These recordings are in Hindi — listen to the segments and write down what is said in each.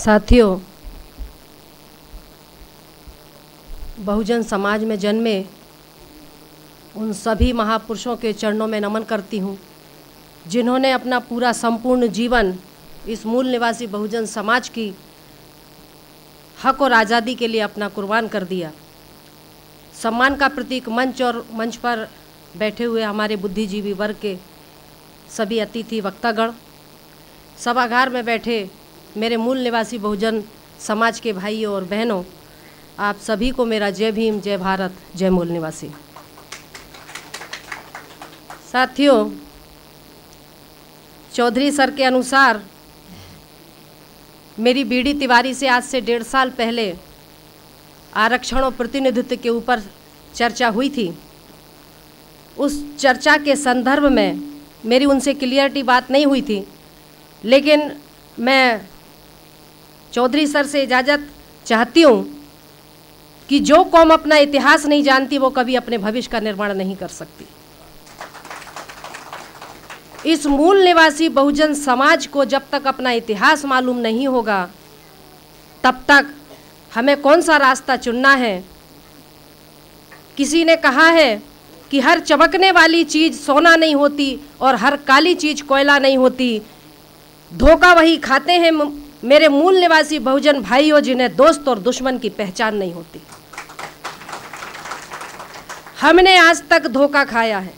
साथियों, बहुजन समाज में जन्मे उन सभी महापुरुषों के चरणों में नमन करती हूँ जिन्होंने अपना पूरा संपूर्ण जीवन इस मूल निवासी बहुजन समाज की हक और आज़ादी के लिए अपना कुर्बान कर दिया। सम्मान का प्रतीक मंच और मंच पर बैठे हुए हमारे बुद्धिजीवी वर्ग के सभी अतिथि वक्तागण, सभागार में बैठे मेरे मूल निवासी बहुजन समाज के भाइयों और बहनों, आप सभी को मेरा जय भीम, जय भारत, जय मूल निवासी। साथियों, चौधरी सर के अनुसार मेरी बीडी तिवारी से आज से 1.5 साल पहले आरक्षण और प्रतिनिधित्व के ऊपर चर्चा हुई थी। उस चर्चा के संदर्भ में मेरी उनसे क्लियरिटी बात नहीं हुई थी, लेकिन मैं चौधरी सर से इजाज़त चाहती हूँ कि जो कौम अपना इतिहास नहीं जानती वो कभी अपने भविष्य का निर्माण नहीं कर सकती। इस मूल निवासी बहुजन समाज को जब तक अपना इतिहास मालूम नहीं होगा तब तक हमें कौन सा रास्ता चुनना है। किसी ने कहा है कि हर चमकने वाली चीज़ सोना नहीं होती और हर काली चीज़ कोयला नहीं होती। धोखा वही खाते हैं मेरे मूल निवासी बहुजन भाइयों जिन्हें दोस्त और दुश्मन की पहचान नहीं होती। हमने आज तक धोखा खाया है।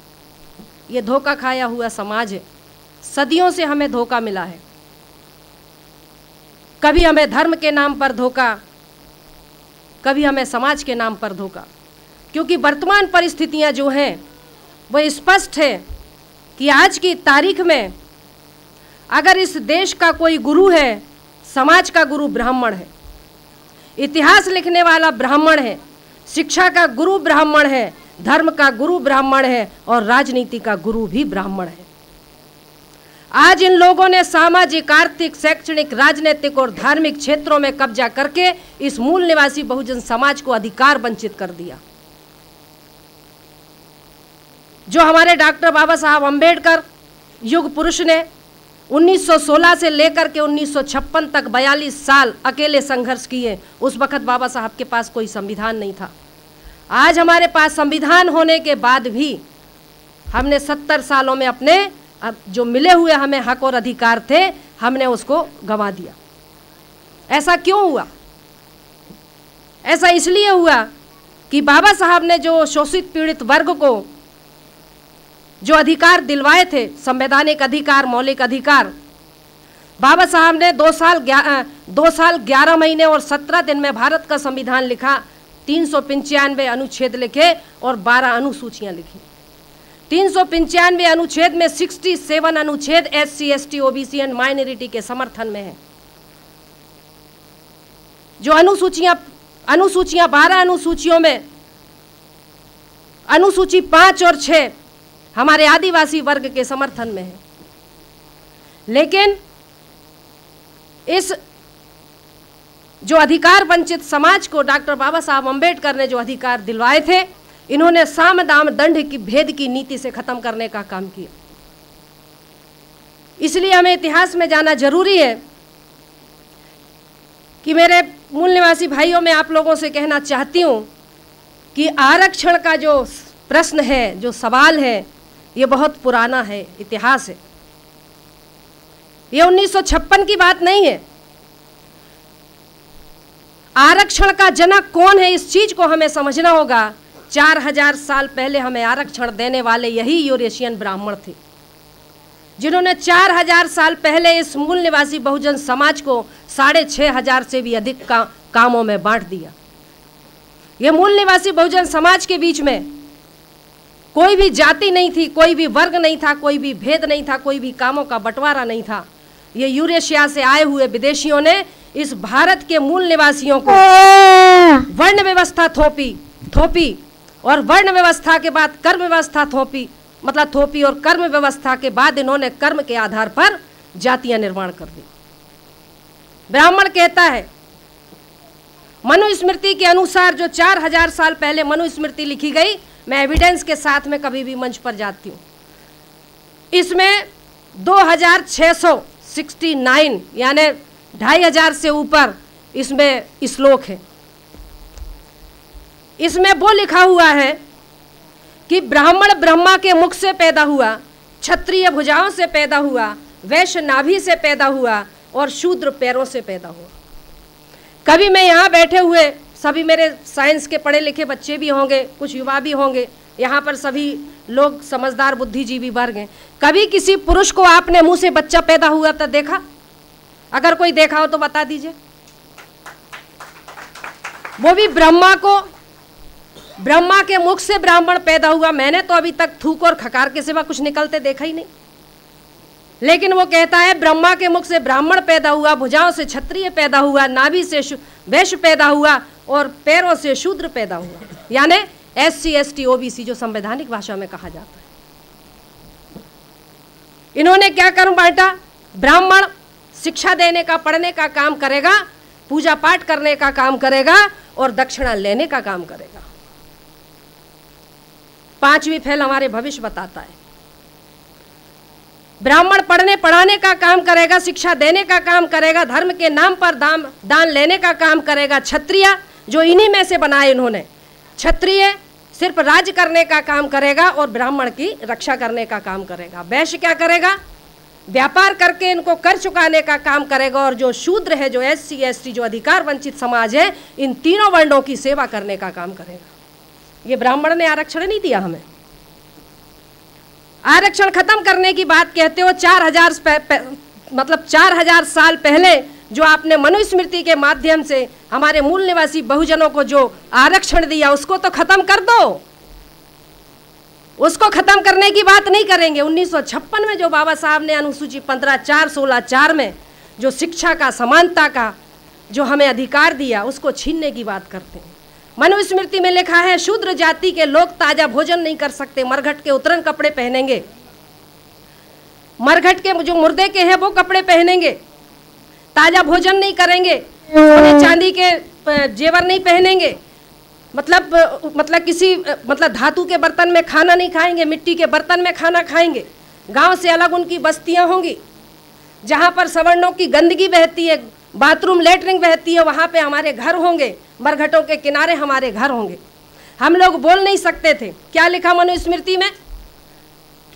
ये धोखा खाया हुआ समाज है। सदियों से हमें धोखा मिला है। कभी हमें धर्म के नाम पर धोखा, कभी हमें समाज के नाम पर धोखा। क्योंकि वर्तमान परिस्थितियां जो हैं वो स्पष्ट है कि आज की तारीख में अगर इस देश का कोई गुरु है, समाज का गुरु ब्राह्मण है, इतिहास लिखने वाला ब्राह्मण है, शिक्षा का गुरु ब्राह्मण है, धर्म का गुरु ब्राह्मण है और राजनीति का गुरु भी ब्राह्मण है। आज इन लोगों ने सामाजिक, आर्थिक, शैक्षणिक, राजनीतिक और धार्मिक क्षेत्रों में कब्जा करके इस मूल निवासी बहुजन समाज को अधिकार वंचित कर दिया। जो हमारे डॉक्टर बाबा साहब अम्बेडकर युग पुरुष ने 1916 से लेकर के 1956 तक 42 साल अकेले संघर्ष किए, उस वक्त बाबा साहब के पास कोई संविधान नहीं था। आज हमारे पास संविधान होने के बाद भी हमने 70 सालों में अपने जो मिले हुए हमें हक और अधिकार थे, हमने उसको गंवा दिया। ऐसा क्यों हुआ? ऐसा इसलिए हुआ कि बाबा साहब ने जो शोषित पीड़ित वर्ग को जो अधिकार दिलवाए थे, संवैधानिक अधिकार, मौलिक अधिकार, बाबा साहब ने 2 साल 11 महीने और 17 दिन में भारत का संविधान लिखा, 395 अनुच्छेद लिखे और 12 अनुसूचियां लिखी। 395 अनुच्छेद में 67 अनुच्छेद SC, ST, OBC and minority के समर्थन में है। जो अनुसूचियां 12 अनुसूचियों में अनुसूची 5 और 6 हमारे आदिवासी वर्ग के समर्थन में है। लेकिन इस जो अधिकार वंचित समाज को डॉक्टर बाबा साहब अम्बेडकर ने जो अधिकार दिलवाए थे, इन्होंने साम दाम दंड की भेद की नीति से खत्म करने का काम किया। इसलिए हमें इतिहास में जाना जरूरी है कि मेरे मूल निवासी भाइयों, मैं आप लोगों से कहना चाहती हूं कि आरक्षण का जो प्रश्न है, जो सवाल है, ये बहुत पुराना है, इतिहास है। ये 1956 की बात नहीं है। आरक्षण का जनक कौन है, इस चीज को हमें समझना होगा। 4000 साल पहले हमें आरक्षण देने वाले यही यूरेशियन ब्राह्मण थे, जिन्होंने 4000 साल पहले इस मूल निवासी बहुजन समाज को 6500 से भी अधिक कामों में बांट दिया। ये मूल निवासी बहुजन समाज के बीच में कोई भी जाति नहीं थी, कोई भी वर्ग नहीं था, कोई भी भेद नहीं था, कोई भी कामों का बंटवारा नहीं था। ये यूरेशिया से आए हुए विदेशियों ने इस भारत के मूल निवासियों को वर्ण व्यवस्था थोपी और वर्ण व्यवस्था के बाद कर्म व्यवस्था थोपी और कर्म व्यवस्था के बाद इन्होंने कर्म के आधार पर जातियां निर्माण कर दी। ब्राह्मण कहता है, मनुस्मृति के अनुसार जो 4000 साल पहले मनुस्मृति लिखी गई, मैं एविडेंस के साथ में कभी भी मंच पर जाती हूँ, इसमें 2669 यानी 2500 से ऊपर इसमें श्लोक है। इसमें वो लिखा हुआ है कि ब्राह्मण ब्रह्मा के मुख से पैदा हुआ, क्षत्रिय भुजाओं से पैदा हुआ, वैश्य नाभि से पैदा हुआ और शूद्र पैरों से पैदा हुआ। कभी मैं यहाँ बैठे हुए सभी मेरे साइंस के पढ़े लिखे बच्चे भी होंगे, कुछ युवा भी होंगे, यहाँ पर सभी लोग समझदार बुद्धिजीवी वर्ग हैं। कभी किसी पुरुष को आपने मुंह से बच्चा पैदा हुआ तो देखा? अगर कोई देखा हो तो बता दीजिए। वो भी ब्रह्मा के मुख से ब्राह्मण पैदा हुआ। मैंने तो अभी तक थूक और खकार के सिवा कुछ निकलते देखा ही नहीं। लेकिन वो कहता है ब्रह्मा के मुख से ब्राह्मण पैदा हुआ, भुजाओं से क्षत्रिय पैदा हुआ, नाभि से वैश्य पैदा हुआ और पैरों से शूद्र पैदा हुआ। यानी SC ST OBC जो संवैधानिक भाषा में कहा जाता है। इन्होंने क्या कर्म बांटा? ब्राह्मण शिक्षा देने का, पढ़ने का काम करेगा, पूजा पाठ करने का काम करेगा और दक्षिणा लेने का काम करेगा। 5वीं फैल हमारे भविष्य बताता है। ब्राह्मण पढ़ने पढ़ाने का काम करेगा, शिक्षा देने का काम करेगा, धर्म के नाम पर दान लेने का काम करेगा। क्षत्रिय जो इन्हीं में से बनाए इन्होंने, क्षत्रिय सिर्फ राज करने का काम करेगा और ब्राह्मण की रक्षा करने का काम करेगा। वैश्य क्या करेगा? व्यापार करके इनको कर चुकाने का काम करेगा। और जो शूद्र है, जो SC ST जो अधिकार वंचित समाज है, इन तीनों वर्णों की सेवा करने का काम करेगा। ये ब्राह्मण ने आरक्षण नहीं दिया हमें। आरक्षण खत्म करने की बात कहते हो। 4000 साल पहले जो आपने मनुस्मृति के माध्यम से हमारे मूल निवासी बहुजनों को जो आरक्षण दिया, उसको तो खत्म कर दो। उसको खत्म करने की बात नहीं करेंगे। 1956 में जो बाबा साहब ने अनुसूची 15(4), 16(4) में जो शिक्षा का, समानता का जो हमें अधिकार दिया, उसको छीनने की बात करते हैं। मनुस्मृति में लिखा है शूद्र जाति के लोग ताजा भोजन नहीं कर सकते, मरघट के उतरंग कपड़े पहनेंगे, मरघट के जो मुर्दे के हैं वो कपड़े पहनेंगे, ताजा भोजन नहीं करेंगे, सोने चांदी के जेवर नहीं पहनेंगे, मतलब किसी धातु के बर्तन में खाना नहीं खाएंगे, मिट्टी के बर्तन में खाना खाएंगे। गांव से अलग उनकी बस्तियां होंगी, जहां पर सवर्णों की गंदगी बहती है, बाथरूम लेटरिन बहती है, वहां पे हमारे घर होंगे, मरघटों के किनारे हमारे घर होंगे। हम लोग बोल नहीं सकते थे। क्या लिखा मनुस्मृति में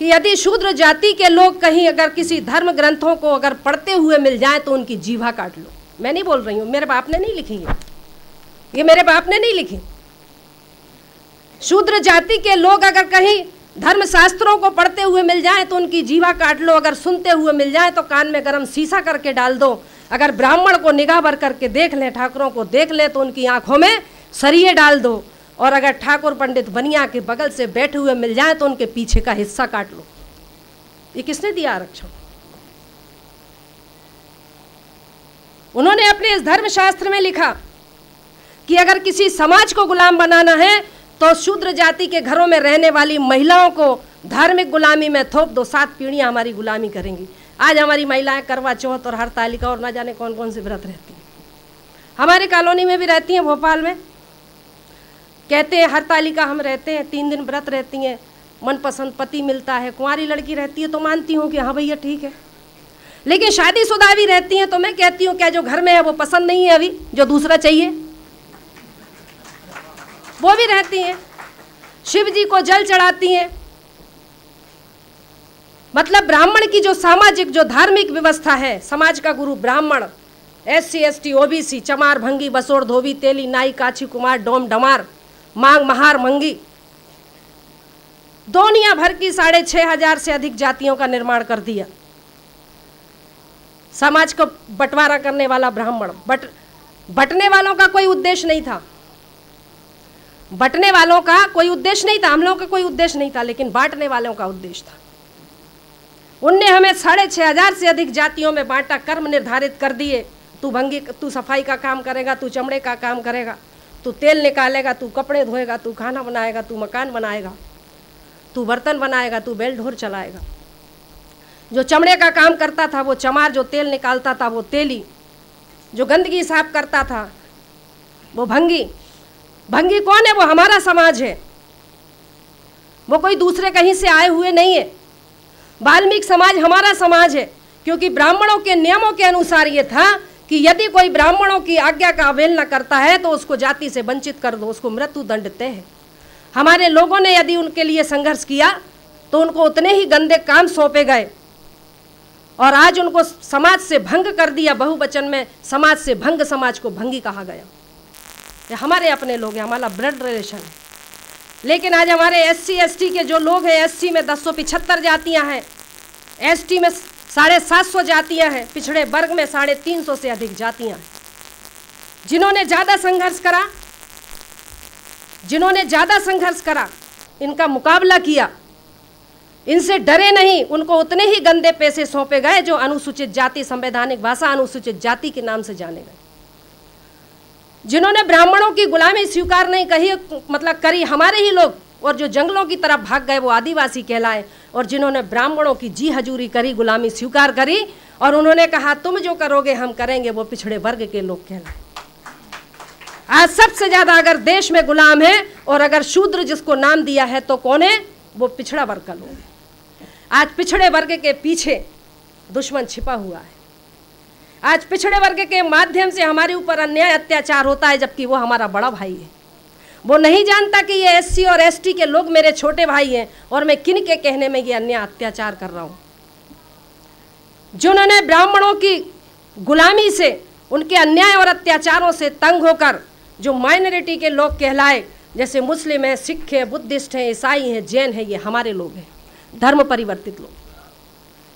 कि यदि शूद्र जाति के लोग कहीं अगर किसी धर्म ग्रंथों को अगर पढ़ते हुए मिल जाए तो उनकी जीवा काट लो। मैं नहीं बोल रही हूँ, मेरे बाप ने नहीं लिखी है ये, मेरे बाप ने नहीं लिखी। शूद्र जाति के लोग अगर कहीं धर्म शास्त्रों को पढ़ते हुए मिल जाए तो उनकी जीवा काट लो। अगर सुनते हुए मिल जाए तो कान में गरम शीशा करके डाल दो। अगर ब्राह्मण को निगाह भर करके देख लें, ठाकुरों को देख लें, तो उनकी आंखों में सरिये डाल दो। और अगर ठाकुर पंडित बनिया के बगल से बैठे हुए मिल जाए तो उनके पीछे का हिस्सा काट लो। ये किसने दिया आरक्षण? उन्होंने अपने इस धर्मशास्त्र में लिखा कि अगर किसी समाज को गुलाम बनाना है तो शूद्र जाति के घरों में रहने वाली महिलाओं को धार्मिक गुलामी में थोप दो। 7 पीढ़ियां हमारी गुलामी करेंगी। आज हमारी महिलाएं करवा चौथ और हरतालिका और ना जाने कौन कौन से व्रत रहती हैं। हमारे कॉलोनी में भी रहती हैं, भोपाल में कहते हैं हरतालिका हम रहते हैं, 3 दिन व्रत रहती हैं, मनपसंद पति मिलता है। कुंवारी लड़की रहती है तो मानती हूँ कि हाँ भैया ठीक है, लेकिन शादीशुदा भी रहती हैं तो मैं कहती हूँ क्या जो घर में है वो पसंद नहीं है, अभी जो दूसरा चाहिए वो भी रहती हैं। शिव जी को जल चढ़ाती हैं। मतलब ब्राह्मण की जो सामाजिक जो धार्मिक व्यवस्था है, समाज का गुरु ब्राह्मण, SC ST OBC, चमार भंगी बसोड़ धोबी तेली नाई काछी कुमार डोम डमार मांग महार मंगी, दुनिया भर की 6500 से अधिक जातियों का निर्माण कर दिया। समाज को बंटवारा करने वाला ब्राह्मण, बंटने वालों का कोई उद्देश्य नहीं था, बंटने वालों का कोई उद्देश्य नहीं था, हम लोगों का कोई उद्देश्य नहीं था, लेकिन बांटने वालों का उद्देश्य था। उनने हमें 6500 से अधिक जातियों में बांटा, कर्म निर्धारित कर दिए। तू भंगी, तू सफाई का काम करेगा, तू चमड़े का काम करेगा, तू तेल निकालेगा, तू कपड़े धोएगा, तू खाना बनाएगा, तू मकान बनाएगा, तू बर्तन बनाएगा, तू बैल ढोर चलाएगा। जो चमड़े का काम करता था वो चमार, जो तेल निकालता था वो तेली, जो गंदगी साफ करता था वो भंगी। भंगी कौन है? वो हमारा समाज है, वो कोई दूसरे कहीं से आए हुए नहीं है। वाल्मीकि समाज हमारा समाज है, क्योंकि ब्राह्मणों के नियमों के अनुसार ये था कि यदि कोई ब्राह्मणों की आज्ञा का अवहेलना करता है तो उसको जाति से वंचित कर दो, उसको मृत्यु दंड तय है। हमारे लोगों ने यदि उनके लिए संघर्ष किया तो उनको उतने ही गंदे काम सौंपे गए और आज उनको समाज से भंग कर दिया। बहुवचन में समाज से भंग, समाज को भंगी कहा गया। ये हमारे अपने लोग हैं, हमारा ब्लड रिलेशन है। लेकिन आज हमारे SC ST के जो लोग हैं, SC में 1075 जातियां हैं, ST में 750 जातियां हैं, पिछड़े वर्ग में 350 से अधिक जातियां हैं। जिन्होंने ज़्यादा संघर्ष करा, इनका मुकाबला किया, इनसे डरे नहीं, उनको उतने ही गंदे पैसे सौंपे गए जो अनुसूचित जाति, संवैधानिक भाषा अनुसूचित जाति के नाम से जाने गए। जिन्होंने ब्राह्मणों की गुलामी स्वीकार नहीं करी हमारे ही लोग, और जो जंगलों की तरफ भाग गए वो आदिवासी कहलाए। और जिन्होंने ब्राह्मणों की जी हजूरी करी, गुलामी स्वीकार करी और उन्होंने कहा तुम जो करोगे हम करेंगे, वो पिछड़े वर्ग के लोग कहलाए। आज सबसे ज़्यादा अगर देश में गुलाम है और अगर शूद्र जिसको नाम दिया है तो कौन है? वो पिछड़ा वर्ग का लोग है। आज पिछड़े वर्ग के पीछे दुश्मन छिपा हुआ है। आज पिछड़े वर्ग के माध्यम से हमारे ऊपर अन्याय अत्याचार होता है, जबकि वो हमारा बड़ा भाई है। वो नहीं जानता कि ये SC और ST के लोग मेरे छोटे भाई हैं और मैं किन के कहने में ये अन्याय अत्याचार कर रहा हूँ। जिन्होंने ब्राह्मणों की गुलामी से, उनके अन्याय और अत्याचारों से तंग होकर जो माइनॉरिटी के लोग कहलाए, जैसे मुस्लिम है, सिख है, बुद्धिस्ट है, ईसाई हैं, जैन है, ये हमारे लोग हैं, धर्म परिवर्तित लोग।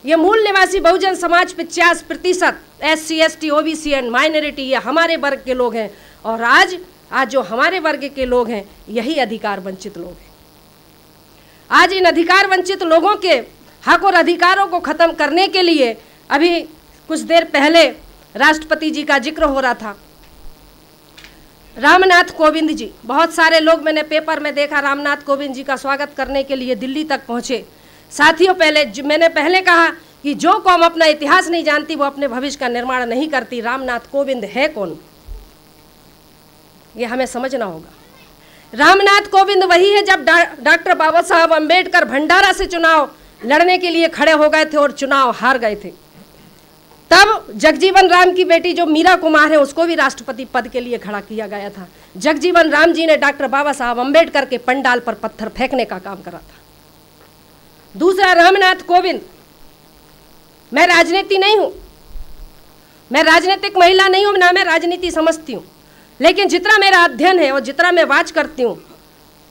ये मूल निवासी Bahujan Samaj 50% SC ST OBC and minority, ये हमारे वर्ग के लोग हैं। और आज जो हमारे वर्ग के लोग हैं यही अधिकार वंचित लोग हैं। आज इन अधिकार वंचित लोगों के हक और अधिकारों को खत्म करने के लिए अभी कुछ देर पहले राष्ट्रपति जी का जिक्र हो रहा था। रामनाथ कोविंद जी, बहुत सारे लोग मैंने पेपर में देखा रामनाथ कोविंद जी का स्वागत करने के लिए दिल्ली तक पहुँचे। साथियों, मैंने पहले कहा कि जो कौम अपना इतिहास नहीं जानती वो अपने भविष्य का निर्माण नहीं करती। रामनाथ कोविंद है कौन, ये हमें समझना होगा। रामनाथ कोविंद वही है जब डॉक्टर बाबा साहब अम्बेडकर भंडारा से चुनाव लड़ने के लिए खड़े हो गए थे और चुनाव हार गए थे। तब जगजीवन राम की बेटी जो मीरा कुमार है उसको भी राष्ट्रपति पद के लिए खड़ा किया गया था। जगजीवन राम जी ने डॉक्टर बाबा साहब अम्बेडकर के पंडाल पर पत्थर फेंकने का काम करा था। दूसरा, रामनाथ कोविंद, मैं राजनीति नहीं हूँ, मैं राजनीतिक महिला नहीं हूँ, ना मैं राजनीति समझती हूँ, लेकिन जितना मेरा अध्ययन है और जितना मैं वाच करती हूँ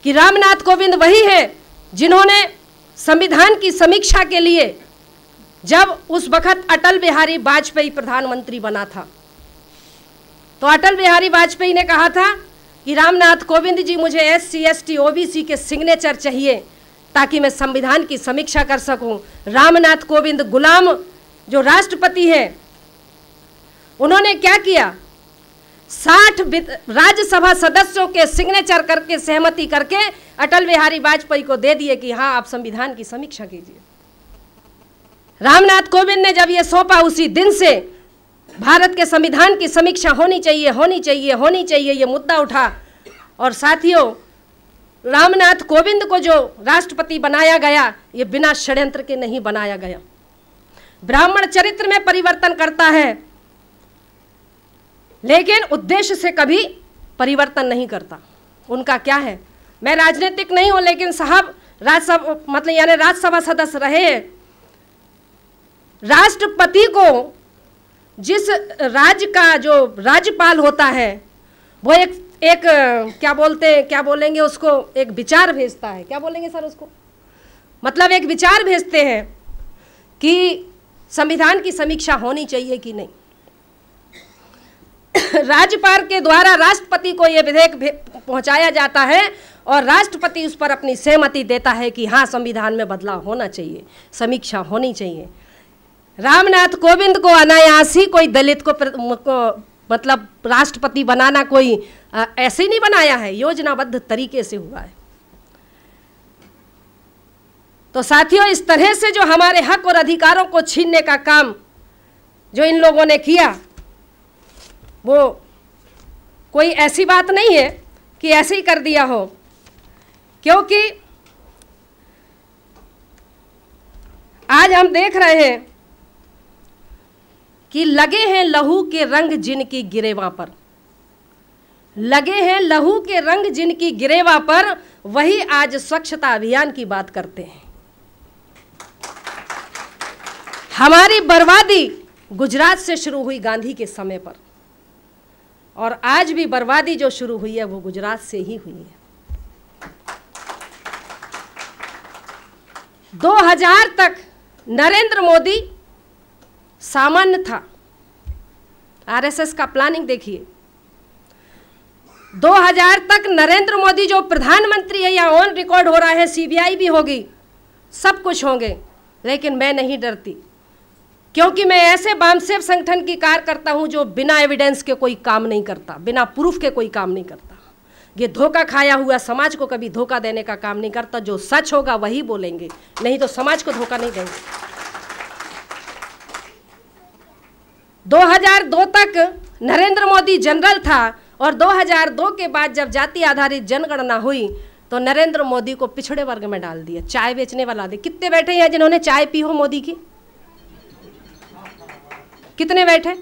कि रामनाथ कोविंद वही है जिन्होंने संविधान की समीक्षा के लिए, जब उस वक्त अटल बिहारी वाजपेयी प्रधानमंत्री बना था, तो अटल बिहारी वाजपेयी ने कहा था कि रामनाथ कोविंद जी मुझे SC ST OBC के सिग्नेचर चाहिए ताकि मैं संविधान की समीक्षा कर सकूं। रामनाथ कोविंद गुलाम जो राष्ट्रपति हैं, उन्होंने क्या किया? 60 राज्यसभा सदस्यों के सिग्नेचर करके, सहमति करके अटल बिहारी वाजपेयी को दे दिए कि हाँ आप संविधान की समीक्षा कीजिए। रामनाथ कोविंद ने जब ये सौंपा, उसी दिन से भारत के संविधान की समीक्षा होनी चाहिए, होनी चाहिए, होनी चाहिए, ये मुद्दा उठा। और साथियों, रामनाथ कोविंद को जो राष्ट्रपति बनाया गया, ये बिना षड्यंत्र के नहीं बनाया गया। ब्राह्मण चरित्र में परिवर्तन करता है लेकिन उद्देश्य से कभी परिवर्तन नहीं करता। उनका क्या है? मैं राजनीतिक नहीं हूं, लेकिन साहब राज्यसभा सदस्य रहे। राष्ट्रपति को जिस राज्य का जो राज्यपाल होता है वो एक क्या बोलेंगे उसको, एक विचार भेजता है। क्या बोलेंगे सर उसको? मतलब एक विचार भेजते हैं कि संविधान की समीक्षा होनी चाहिए कि नहीं। राज्यपाल के द्वारा राष्ट्रपति को यह विधेयक पहुंचाया जाता है और राष्ट्रपति उस पर अपनी सहमति देता है कि हाँ संविधान में बदलाव होना चाहिए, समीक्षा होनी चाहिए। रामनाथ कोविंद को अनायास ही कोई दलित को मतलब राष्ट्रपति बनाना कोई ऐसे नहीं बनाया है, योजनाबद्ध तरीके से हुआ है। तो साथियों, इस तरह से जो हमारे हक और अधिकारों को छीनने का काम जो इन लोगों ने किया, वो कोई ऐसी बात नहीं है कि ऐसे ही कर दिया हो, क्योंकि आज हम देख रहे हैं कि लगे हैं लहू के रंग जिनकी गिरेवा पर, लगे हैं लहू के रंग जिनकी गिरेवा पर, वही आज स्वच्छता अभियान की बात करते हैं। हमारी बर्बादी गुजरात से शुरू हुई गांधी के समय पर, और आज भी बर्बादी जो शुरू हुई है वो गुजरात से ही हुई है। 2000 तक नरेंद्र मोदी सामान्य था। आरएसएस का प्लानिंग देखिए, 2000 तक नरेंद्र मोदी जो प्रधानमंत्री है, या ऑन रिकॉर्ड हो रहा है, सीबीआई भी होगी, सब कुछ होंगे, लेकिन मैं नहीं डरती, क्योंकि मैं ऐसे वामसेव संगठन की कार्य करता हूं जो बिना एविडेंस के कोई काम नहीं करता, बिना प्रूफ के कोई काम नहीं करता। ये धोखा खाया हुआ समाज को कभी धोखा देने का काम नहीं करता। जो सच होगा वही बोलेंगे, नहीं तो समाज को धोखा नहीं देंगे। 2002 तक नरेंद्र मोदी जनरल था, और 2002 के बाद जब जाति आधारित जनगणना हुई तो नरेंद्र मोदी को पिछड़े वर्ग में डाल दिया, चाय बेचने वाला दे। कितने बैठे हैं जिन्होंने चाय पी हो मोदी की? कितने बैठे?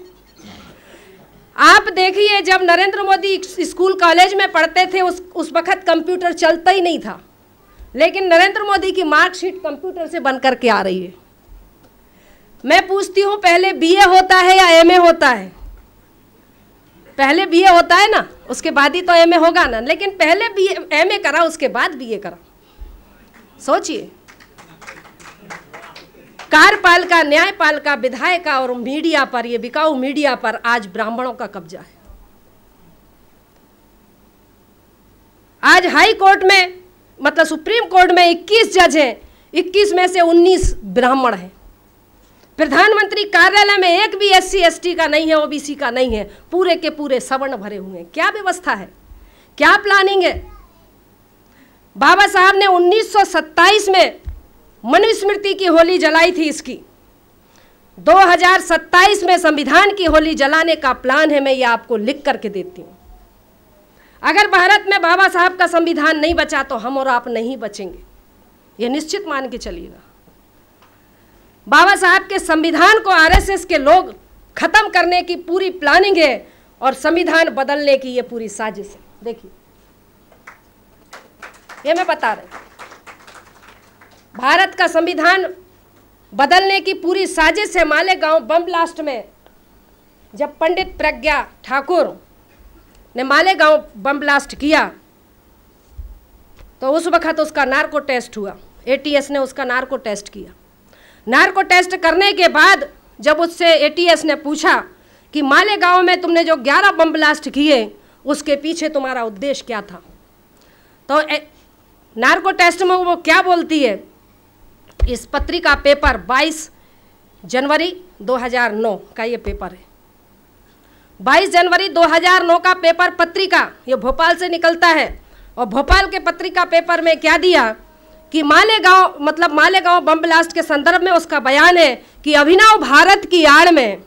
आप देखिए, जब नरेंद्र मोदी स्कूल कॉलेज में पढ़ते थे उस वक्त कंप्यूटर चलता ही नहीं था, लेकिन नरेंद्र मोदी की मार्कशीट कंप्यूटर से बन करके आ रही है। मैं पूछती हूँ, पहले बीए होता है या एमए होता है? पहले बीए होता है ना, उसके बाद ही तो एमए होगा ना, लेकिन पहले बीए एमए करा, उसके बाद बीए करा। सोचिए, कार्यपालिका, न्यायपालिका, विधायिका और मीडिया पर, ये बिकाऊ मीडिया पर आज ब्राह्मणों का कब्जा है। आज हाई कोर्ट में, मतलब सुप्रीम कोर्ट में 21 जज हैं, 21 में से 19 ब्राह्मण हैं। प्रधानमंत्री कार्यालय में एक भी SC ST का नहीं है, OBC का नहीं है, पूरे के पूरे सवर्ण भरे हुए हैं। क्या व्यवस्था है, क्या प्लानिंग है? बाबा साहब ने 1927 में मनुस्मृति की होली जलाई थी। इसकी 2027 में संविधान की होली जलाने का प्लान है। मैं ये आपको लिख करके देती हूँ। अगर भारत में बाबा साहब का संविधान नहीं बचा तो हम और आप नहीं बचेंगे, ये निश्चित मान के चलिएगा। बाबा साहब के संविधान को RSS के लोग खत्म करने की पूरी प्लानिंग है, और संविधान बदलने की ये पूरी साजिश है। देखिए, ये मैं बता रही, भारत का संविधान बदलने की पूरी साजिश है। मालेगांव बम ब्लास्ट में जब पंडित प्रज्ञा ठाकुर ने मालेगांव बम ब्लास्ट किया तो उस वक्त उसका नार्को टेस्ट हुआ। ATS ने उसका नार्को टेस्ट किया। नार्को टेस्ट करने के बाद जब उससे ATS ने पूछा कि मालेगांव में तुमने जो 11 बम ब्लास्ट किए उसके पीछे तुम्हारा उद्देश्य क्या था, तो नार्को टेस्ट में वो क्या बोलती है, इस पत्रिका पेपर 22 जनवरी 2009 का ये पेपर है। 22 जनवरी 2009 का पेपर पत्रिका, ये भोपाल से निकलता है, और भोपाल के पत्रिका पेपर में क्या दिया कि मालेगांव, मतलब मालेगांव बम ब्लास्ट के संदर्भ में उसका बयान है कि अभिनव भारत की आड़ में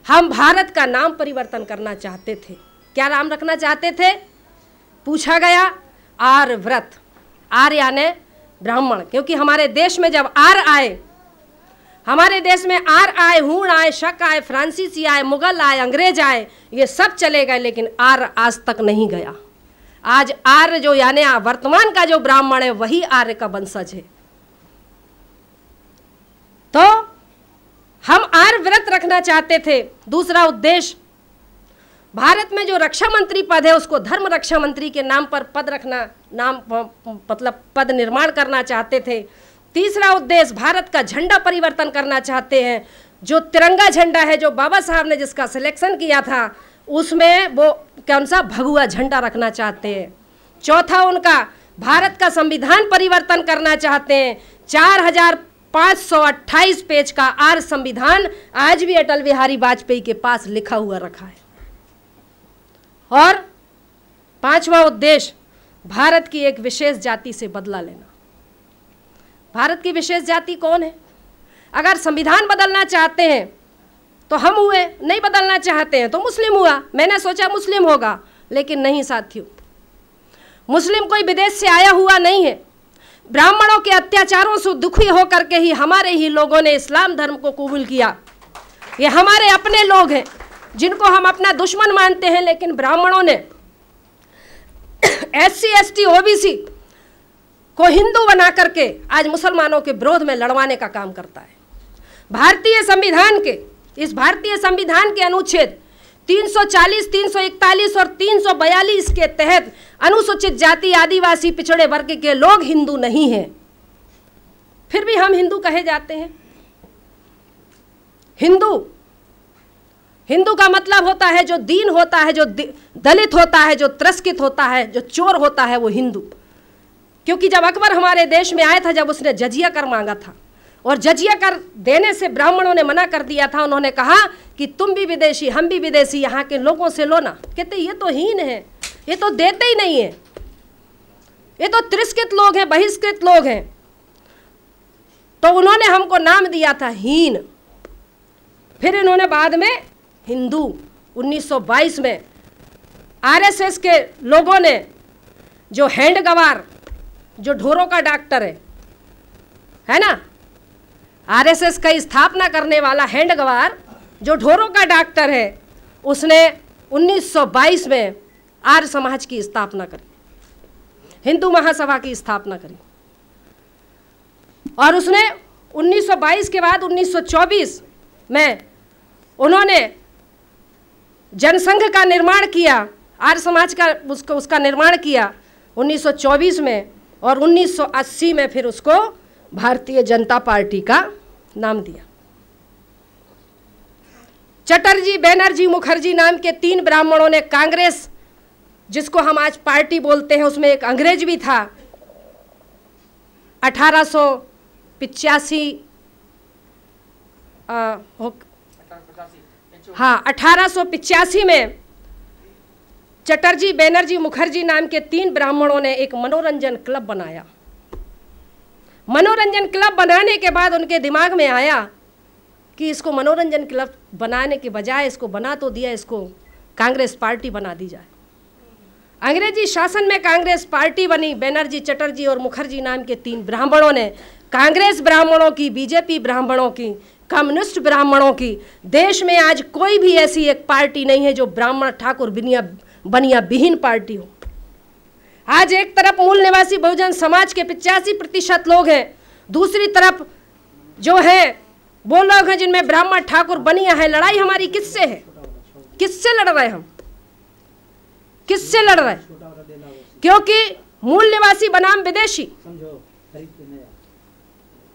हम भारत का नाम परिवर्तन करना चाहते थे। क्या नाम रखना चाहते थे? पूछा गया, आर्यव्रत। आर्य यानी ब्राह्मण, क्योंकि हमारे देश में जब आर्य आए, हमारे देश में आर्य आए, हूण आए, शक आए, फ्रांसीसी आए, मुगल आए, अंग्रेज आए, ये सब चले गए, लेकिन आर्य आज तक नहीं गया। आज आर्य जो यानी वर्तमान का जो ब्राह्मण है वही आर्य का वंशज है। तो हम आर्य व्रत रखना चाहते थे। दूसरा उद्देश्य, भारत में जो रक्षा मंत्री पद है उसको धर्म रक्षा मंत्री के नाम पर पद रखना, नाम मतलब पद निर्माण करना चाहते थे। तीसरा उद्देश्य, भारत का झंडा परिवर्तन करना चाहते हैं। जो तिरंगा झंडा है, जो बाबा साहब ने जिसका सिलेक्शन किया था, उसमें वो कौन सा भगवा झंडा रखना चाहते हैं। चौथा, उनका भारत का संविधान परिवर्तन करना चाहते हैं। 4528 पेज का आर्य संविधान आज भी अटल बिहारी वाजपेयी के पास लिखा हुआ रखा है। और पांचवा उद्देश्य, भारत की एक विशेष जाति से बदला लेना। भारत की विशेष जाति कौन है? अगर संविधान बदलना चाहते हैं तो हम हुए, नहीं बदलना चाहते हैं तो मुस्लिम हुआ। मैंने सोचा मुस्लिम होगा, लेकिन नहीं साथियों, मुस्लिम कोई विदेश से आया हुआ नहीं है। ब्राह्मणों के अत्याचारों से दुखी होकर के ही हमारे ही लोगों ने इस्लाम धर्म को कबूल किया। ये हमारे अपने लोग हैं जिनको हम अपना दुश्मन मानते हैं, लेकिन ब्राह्मणों ने SC ST OBC को हिंदू बना करके आज मुसलमानों के विरोध में लड़वाने का काम करता है। भारतीय संविधान के अनुच्छेद 340, 341 और 342 के तहत अनुसूचित जाति, आदिवासी, पिछड़े वर्ग के लोग हिंदू नहीं हैं, फिर भी हम हिंदू कहे जाते हैं। हिंदू का मतलब होता है जो दीन होता है, जो दलित होता है, जो तिरस्कृत होता है, जो चोर होता है, वो हिंदू। क्योंकि जब अकबर हमारे देश में आया था, जब उसने जजिया कर मांगा था और जजिया कर देने से ब्राह्मणों ने मना कर दिया था, उन्होंने कहा कि तुम भी विदेशी, हम भी विदेशी, यहाँ के लोगों से लो ना। कहते ये तो हीन है, ये तो देते ही नहीं है, ये तो तिरस्कृत लोग हैं, बहिष्कृत लोग हैं। तो उन्होंने हमको नाम दिया था हीन। फिर इन्होंने बाद में हिंदू 1922 में RSS के लोगों ने, जो हैंडगवार, जो ढोरों का डॉक्टर है ना, RSS का स्थापना करने वाला हैंडगवार जो ढोरों का डॉक्टर है, उसने 1922 में आर्य समाज की स्थापना करी, हिंदू महासभा की स्थापना करी। और उसने 1922 के बाद 1924 में उन्होंने जनसंघ का निर्माण किया, आर्य समाज का उसका निर्माण किया 1924 में, और 1980 में फिर उसको भारतीय जनता पार्टी का नाम दिया। चटर्जी, बनर्जी, मुखर्जी नाम के 3 ब्राह्मणों ने कांग्रेस, जिसको हम आज पार्टी बोलते हैं, उसमें एक अंग्रेज भी था, 1885 में चटर्जी, बनर्जी, मुखर्जी नाम के 3 ब्राह्मणों ने एक मनोरंजन क्लब बनाया। मनोरंजन क्लब बनाने के बाद उनके दिमाग में आया कि इसको मनोरंजन क्लब बनाने के बजाय इसको बना तो दिया, इसको कांग्रेस पार्टी बना दी जाए। अंग्रेजी शासन में कांग्रेस पार्टी बनी। बनर्जी, चटर्जी और मुखर्जी नाम के 3 ब्राह्मणों ने कांग्रेस ब्राह्मणों की, बीजेपी ब्राह्मणों की, कम्युनिस्ट ब्राह्मणों की, देश में आज कोई भी ऐसी एक पार्टी नहीं है जो ब्राह्मण, ठाकुर, बनिया विहीन पार्टी हो। आज एक तरफ मूल निवासी बहुजन समाज के 85% लोग हैं, दूसरी तरफ जो है वो लोग हैं जिनमें ब्राह्मण, ठाकुर, बनिया है। लड़ाई हमारी किससे है? किससे लड़ रहे हम? किससे लड़ रहे? क्योंकि मूल निवासी बनाम विदेशी,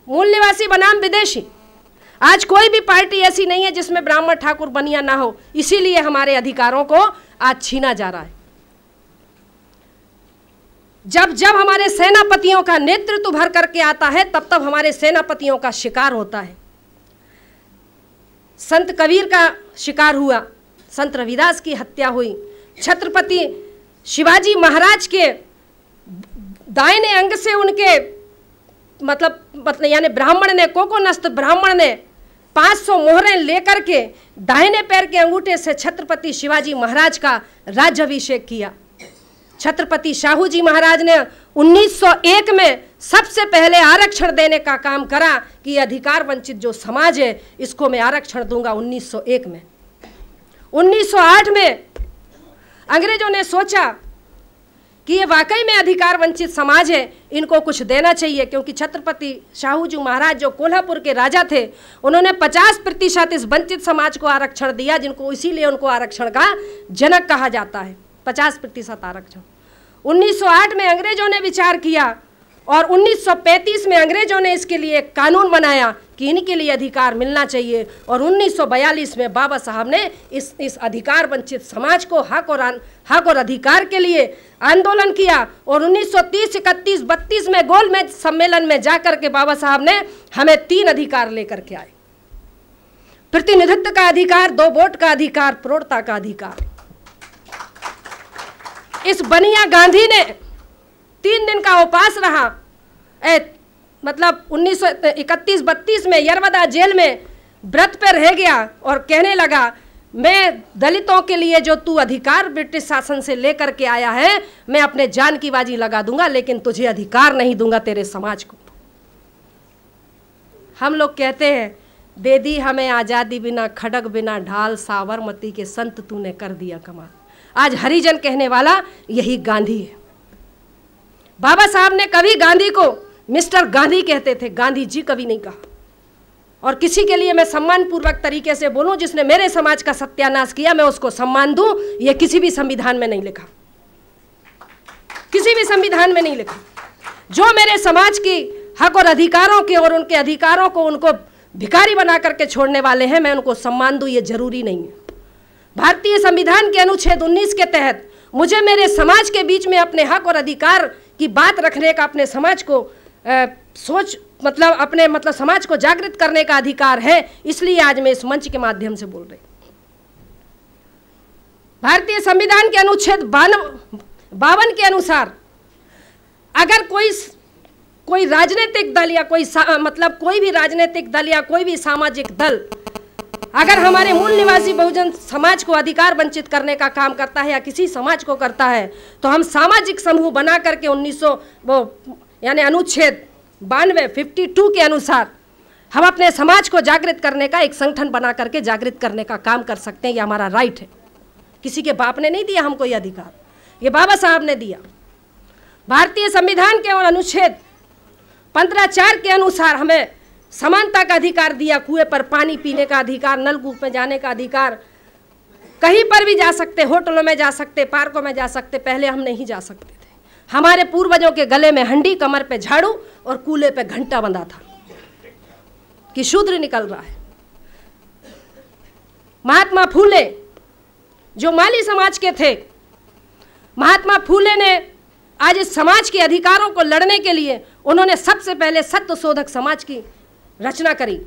मूल निवासी बनाम विदेशी। आज कोई भी पार्टी ऐसी नहीं है जिसमें ब्राह्मण, ठाकुर, बनिया ना हो। इसीलिए हमारे अधिकारों को आज छीना जा रहा है। जब जब हमारे सेनापतियों का नेतृत्व भर करके आता है, तब तब हमारे सेनापतियों का शिकार होता है। संत कबीर का शिकार हुआ, संत रविदास की हत्या हुई, छत्रपति शिवाजी महाराज के दाहिने अंग से उनके मतलब यानी ब्राह्मण ने, कोकोनस्थ ब्राह्मण ने 500 मोहरें लेकर के दाहिने पैर के अंगूठे से छत्रपति शिवाजी महाराज का राज्याभिषेक किया। छत्रपति शाहू जी महाराज ने 1901 में सबसे पहले आरक्षण देने का काम करा कि अधिकार वंचित जो समाज है इसको मैं आरक्षण दूंगा। 1901 में 1908 में अंग्रेजों ने सोचा कि ये वाकई में अधिकार वंचित समाज है, इनको कुछ देना चाहिए, क्योंकि छत्रपति शाहू जी महाराज जो कोल्हापुर के राजा थे, उन्होंने 50% इस वंचित समाज को आरक्षण दिया, जिनको इसीलिए उनको आरक्षण का जनक कहा जाता है। 50% आरक्षण 1908 में अंग्रेजों ने विचार किया और 1935 में अंग्रेजों ने इसके लिए एक कानून बनाया कि इनके लिए अधिकार मिलना चाहिए। और 1942 में बाबा साहब ने इस अधिकार वंचित समाज को हक और अधिकार के लिए आंदोलन किया। और 1930, 31, 32 में गोलमेज सम्मेलन में जाकर के बाबा साहब ने हमें 3 अधिकार लेकर के आए। प्रतिनिधित्व का अधिकार, 2 वोट का अधिकार, प्रौढ़ता का अधिकार। इस बनिया गांधी ने 3 दिन का उपवास रहा, मतलब 1931-32 में यरवदा जेल में व्रत पर रह गया और कहने लगा, मैं दलितों के लिए जो तू अधिकार ब्रिटिश शासन से लेकर के आया है, मैं अपने जान की बाजी लगा दूंगा, लेकिन तुझे अधिकार नहीं दूंगा तेरे समाज को। हम लोग कहते हैं दे दी हमें आज़ादी बिना खड़ग बिना ढाल, साबरमती के संत तूने कर दिया कमाल। आज हरिजन कहने वाला यही गांधी है। बाबा साहब ने कभी गांधी को मिस्टर गांधी कहते थे, गांधी जी कभी नहीं कहा। और किसी के लिए मैं सम्मानपूर्वक तरीके से बोलूं, जिसने मेरे समाज का सत्यानाश किया, मैं उसको सम्मान दूं, यह किसी भी संविधान में नहीं लिखा, किसी भी संविधान में नहीं लिखा। जो मेरे समाज की हक और अधिकारों के और उनके अधिकारों को उनको भिखारी बना करके छोड़ने वाले हैं, मैं उनको सम्मान दूं, ये जरूरी नहीं है। भारतीय संविधान के अनुच्छेद 19 के तहत मुझे मेरे समाज के बीच में अपने हक और अधिकार की बात रखने का, अपने समाज को अपने समाज को जागृत करने का अधिकार है। इसलिए आज मैं इस मंच के माध्यम से बोल रही हूं। भारतीय संविधान के अनुच्छेद 52 के अनुसार अगर कोई राजनीतिक दल या कोई भी राजनीतिक दल या कोई भी सामाजिक दल अगर हमारे मूल निवासी बहुजन समाज को अधिकार वंचित करने का काम करता है या किसी समाज को करता है, तो हम सामाजिक समूह बना करके अनुच्छेद 52 के अनुसार हम अपने समाज को जागृत करने का एक संगठन बना करके जागृत करने का काम कर सकते हैं। ये हमारा राइट है। किसी के बाप ने नहीं दिया हमको ये अधिकार, ये बाबा साहब ने दिया। भारतीय संविधान के और अनुच्छेद 15(4) के अनुसार हमें समानता का अधिकार दिया, कुएं पर पानी पीने का अधिकार, नलकूप में जाने का अधिकार, कहीं पर भी जा सकते, होटलों में जा सकते, पार्कों में जा सकते। पहले हम नहीं जा सकते थे। हमारे पूर्वजों के गले में हंडी, कमर पे झाड़ू और कूले पे घंटा बंधा था कि शूद्र निकल रहा है। महात्मा फूले जो माली समाज के थे, महात्मा फूले ने आज इस समाज के अधिकारों को लड़ने के लिए उन्होंने सबसे पहले सत्य शोधक समाज की रचना करी,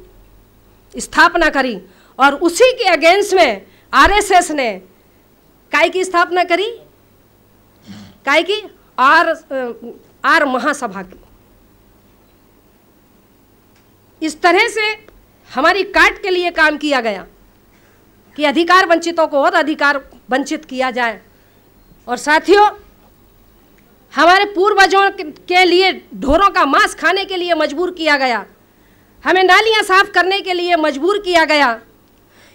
स्थापना करी। और उसी के अगेंस्ट में आरएसएस ने काय की स्थापना करी, काय की आर महासभा की। इस तरह से हमारी काट के लिए काम किया गया कि अधिकार वंचितों को और अधिकार वंचित किया जाए। और साथियों, हमारे पूर्वजों के लिए ढोरों का मांस खाने के लिए मजबूर किया गया, हमें नालियां साफ करने के लिए मजबूर किया गया।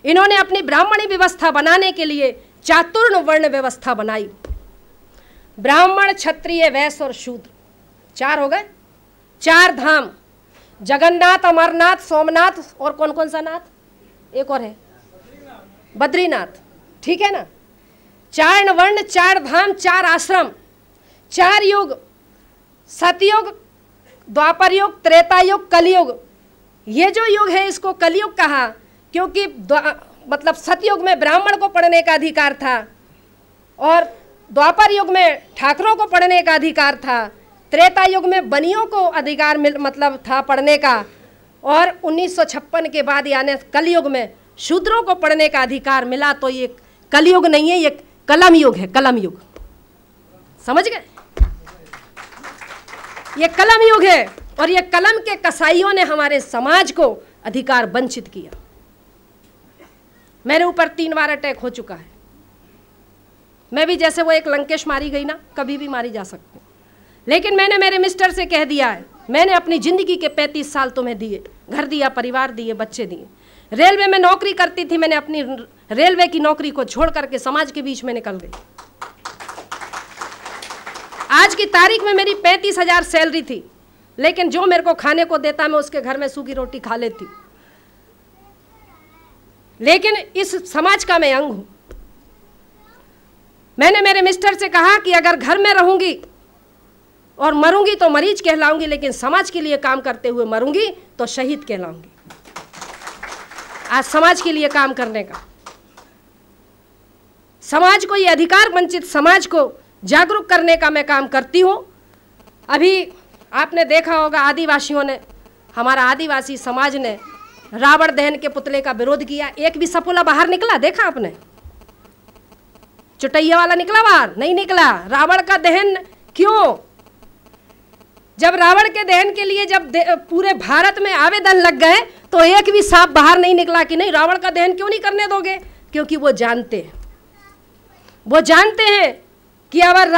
इन्होंने अपनी ब्राह्मणी व्यवस्था बनाने के लिए चातुर्ण वर्ण व्यवस्था बनाई। ब्राह्मण, क्षत्रिय, वैश्य और शूद्र, 4 हो गए। 4 धाम, जगन्नाथ, अमरनाथ, सोमनाथ और कौन कौन सा नाथ, एक और है बद्रीनाथ, ठीक है ना। 4 वर्ण, 4 धाम, 4 आश्रम, 4 युग, सतयुग, द्वापर युग, त्रेता युग, कलयुग। ये जो युग है इसको कलयुग कहा क्योंकि सतयुग में ब्राह्मण को पढ़ने का अधिकार था और द्वापर युग में ठाकरों को पढ़ने का अधिकार था, त्रेता युग में बनियों को अधिकार था पढ़ने का, और 1956 के बाद यानी कलयुग में शूद्रों को पढ़ने का अधिकार मिला। तो ये कलयुग नहीं है, ये कलम युग है, कलम युग। समझ गए? ये कलम युग है और ये कलम के कसाईयों ने हमारे समाज को अधिकार वंचित किया। मेरे ऊपर 3 बार अटैक हो चुका है। मैं भी जैसे वो एक लंकेश मारी गई ना, कभी भी मारी जा सकती हूँ, लेकिन मैंने मेरे मिस्टर से कह दिया है, मैंने अपनी ज़िंदगी के 35 साल तुम्हें दिए, घर दिया, परिवार दिए, बच्चे दिए। रेलवे में नौकरी करती थी, मैंने अपनी रेलवे की नौकरी को छोड़ करके समाज के बीच में निकल गई। आज की तारीख में मेरी 35,000 सैलरी थी, लेकिन जो मेरे को खाने को देता मैं उसके घर में सूखी रोटी खा लेती। लेकिन इस समाज का मैं अंग हूं। मैंने मेरे मिस्टर से कहा कि अगर घर में रहूंगी और मरूंगी तो मरीज कहलाऊंगी, लेकिन समाज के लिए काम करते हुए मरूंगी तो शहीद कहलाऊंगी। आज समाज के लिए काम करने का, समाज को, ये अधिकार वंचित समाज को जागरूक करने का मैं काम करती हूं। अभी आपने देखा होगा आदिवासियों ने, हमारा आदिवासी समाज ने रावण दहन के पुतले का विरोध किया। एक भी सपोला बाहर निकला, देखा आपने? चुटैया वाला निकला बाहर? नहीं निकला। रावण का दहन क्यों? जब रावण के दहन के लिए जब पूरे भारत में आवेदन लग गए तो एक भी सांप बाहर नहीं निकला कि नहीं रावण का दहन क्यों नहीं करने दोगे। क्योंकि वो जानते हैं कि अगर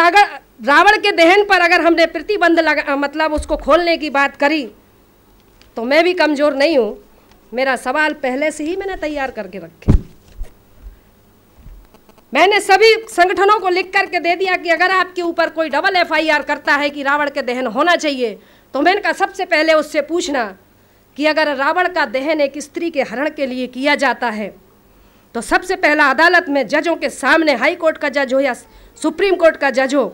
रावण के दहन पर अगर हमने प्रतिबंध लगा, उसको खोलने की बात करी, तो मैं भी कमज़ोर नहीं हूँ, मेरा सवाल पहले से ही मैंने तैयार करके रखे। मैंने सभी संगठनों को लिख करके दे दिया कि अगर आपके ऊपर कोई डबल FIR करता है कि रावण के दहन होना चाहिए, तो मैंने कहा सबसे पहले उससे पूछना कि अगर रावण का दहन एक स्त्री के हरण के लिए किया जाता है तो सबसे पहला अदालत में जजों के सामने, हाई कोर्ट का जज हो या सुप्रीम कोर्ट का जज हो,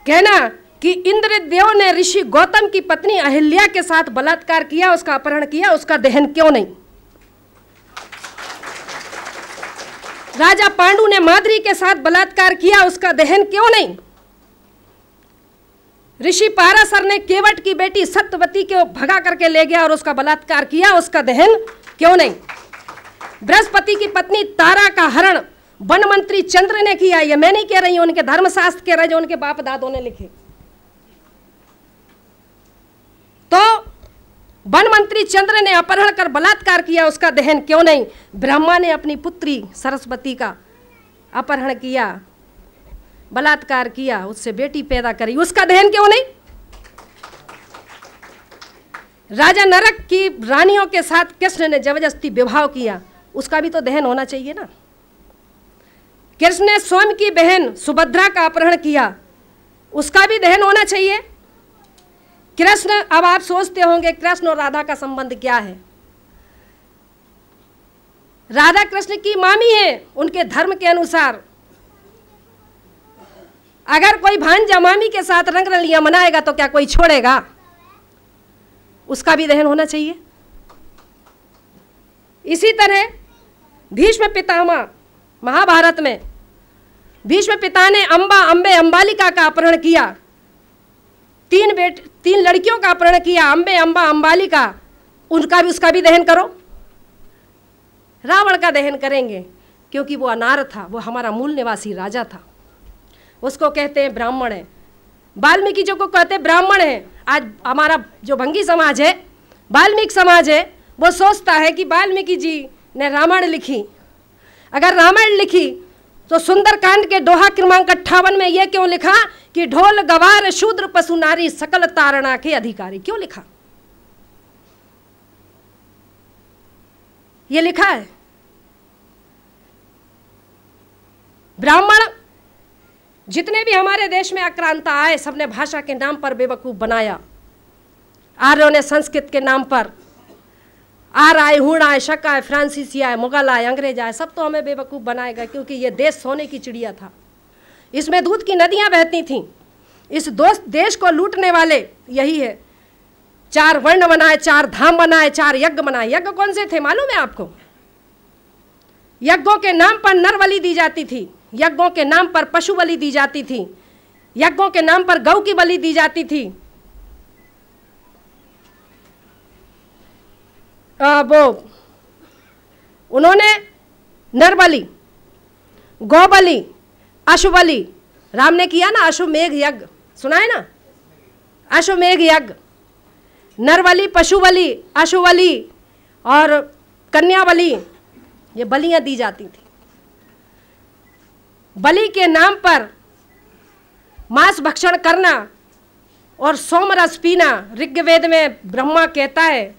कहना कि इंद्रदेव ने ऋषि गौतम की पत्नी अहिल्या के साथ बलात्कार किया, उसका अपहरण किया, उसका दहन क्यों नहीं? राजा पांडु ने माद्री के साथ बलात्कार किया, उसका दहन क्यों नहीं? ऋषि पाराशर ने केवट की बेटी सत्यवती को भगा करके ले गया और उसका बलात्कार किया, उसका दहन क्यों नहीं? बृहस्पति की पत्नी तारा का हरण वन मंत्री चंद्र ने किया। ये मैं नहीं कह रही हूं, उनके धर्मशास्त्र कह रहे जो उनके बाप दादों ने लिखे। तो वन मंत्री चंद्र ने अपहरण कर बलात्कार किया, उसका दहन क्यों नहीं? ब्रह्मा ने अपनी पुत्री सरस्वती का अपहरण किया, बलात्कार किया, उससे बेटी पैदा करी, उसका दहन क्यों नहीं? राजा नरक की रानियों के साथ कृष्ण ने जबरदस्ती विवाह किया, उसका भी तो दहन होना चाहिए ना। कृष्ण ने स्वयं की बहन सुभद्रा का अपहरण किया, उसका भी दहन होना चाहिए। कृष्ण, अब आप सोचते होंगे कृष्ण और राधा का संबंध क्या है? राधा कृष्ण की मामी है, उनके धर्म के अनुसार अगर कोई भांजा मामी के साथ रंग रलियां मनाएगा तो क्या कोई छोड़ेगा? उसका भी दहन होना चाहिए। इसी तरह भीष्म पितामह, महाभारत में भीष्म पिता ने अंबे अंबालिका का अपहरण किया, तीन लड़कियों का अपहरण किया, अंबे, अंबा, अंबालिका, उसका भी दहन करो। रावण का दहन करेंगे क्योंकि वो अनार था, वो हमारा मूल निवासी राजा था, उसको कहते हैं ब्राह्मण है। वाल्मीकि जी को कहते हैं ब्राह्मण है। आज हमारा जो भंगी समाज है, वाल्मीकि समाज है, वो सोचता है कि वाल्मीकि जी ने रामायण लिखी। अगर रामायण लिखी तो सुंदरकांड के दोहा क्रमांक 58 में यह क्यों लिखा कि ढोल गवार शूद्र पशु नारी सकल तारणा के अधिकारी? क्यों लिखा? ये लिखा है। ब्राह्मण जितने भी हमारे देश में आक्रांता आए, सबने भाषा के नाम पर बेवकूफ बनाया। आर्यों ने संस्कृत के नाम पर, आर आए, हुण आए, शक आए, फ्रांसीसी आए, मुगल आए, अंग्रेज आए, सब तो हमें बेवकूफ बनाएगा, क्योंकि ये देश सोने की चिड़िया था, इसमें दूध की नदियां बहती थीं। इस देश को लूटने वाले यही है, 4 वर्ण बनाए, 4 धाम बनाए, 4 यज्ञ बनाए। यज्ञ कौन से थे मालूम है आपको? यज्ञों के नाम पर नर बलि दी जाती थी, यज्ञों के नाम पर पशु बलि दी जाती थी, यज्ञों के नाम पर गौ की बलि दी जाती थी। वो उन्होंने नर बलि, गौ बलि, अश्व बलि, राम ने किया ना अश्वमेघ यज्ञ, सुना है ना? अश्वमेघ यज्ञ, नर बलि, पशु बलि, अश्व बलि और कन्या बलि, ये बलियां दी जाती थी। बलि के नाम पर मांस भक्षण करना और सोमरस पीना, ऋग्वेद में ब्रह्मा कहता है,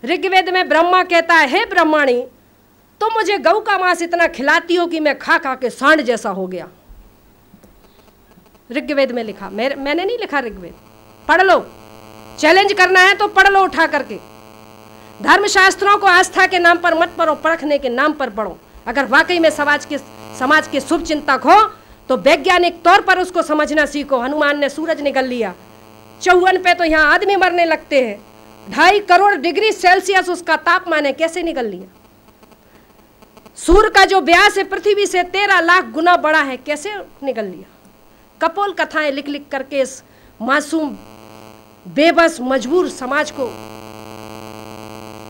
ऋग्वेद में ब्रह्मा कहता है, हे ब्रह्माणी, तो मुझे गऊ का मांस इतना खिलाती हो कि मैं खा खा के सांड जैसा हो गया। ऋग्वेद में लिखा, मैंने नहीं लिखा ऋग्वेद, पढ़ लो। चैलेंज करना है तो पढ़ लो उठा करके। धर्मशास्त्रों को आस्था के नाम पर मत पढ़ो, परखने के नाम पर पढ़ो। अगर वाकई में समाज के शुभ चिंतक हो तो वैज्ञानिक तौर पर उसको समझना सीखो। हनुमान ने सूरज निगल लिया, 54 पे तो यहाँ आदमी मरने लगते हैं, 2.5 करोड़ डिग्री सेल्सियस उसका तापमान है, कैसे निकल लिया? सूर्य का जो व्यास है पृथ्वी से 13 लाख गुना बड़ा है, कैसे निकल लिया? कपोल कथाएं लिख लिख करके इस मासूम बेबस मजबूर समाज को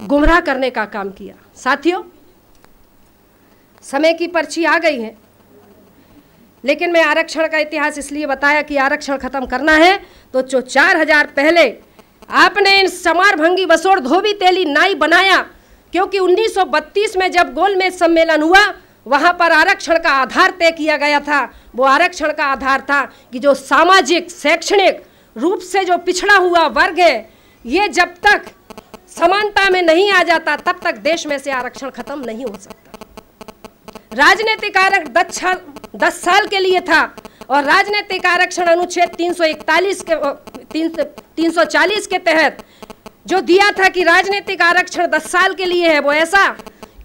गुमराह करने का काम किया। साथियों, समय की पर्ची आ गई है, लेकिन मैं आरक्षण का इतिहास इसलिए बताया कि आरक्षण खत्म करना है तो जो 4000 पहले आपने इन समार भंगी बसोड़ धोबी तेली नाई बनाया, क्योंकि 1932 में जब गोलमेज सम्मेलन हुआ वहां पर आरक्षण का आधार तय किया गया था। वो आरक्षण का आधार था कि जो सामाजिक शैक्षणिक रूप से जो पिछड़ा हुआ वर्ग है, ये जब तक समानता में नहीं आ जाता तब तक देश में से आरक्षण खत्म नहीं हो सकता। राजनीतिक आरक्षण 10 साल के लिए था और राजनीतिक आरक्षण अनुच्छेद 340 के तहत जो दिया था कि राजनीतिक आरक्षण 10 साल के लिए है, वो ऐसा